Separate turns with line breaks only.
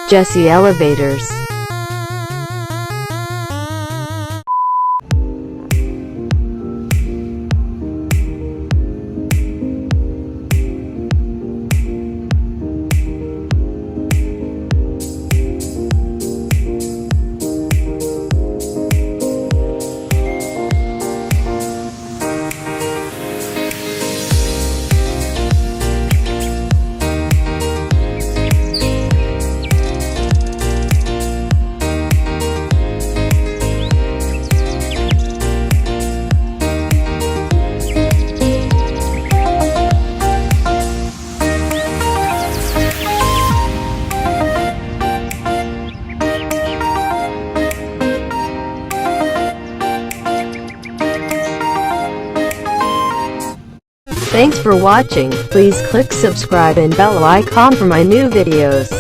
Jesse Elevators. Thanks for watching. Please click subscribe and bell icon for my new videos.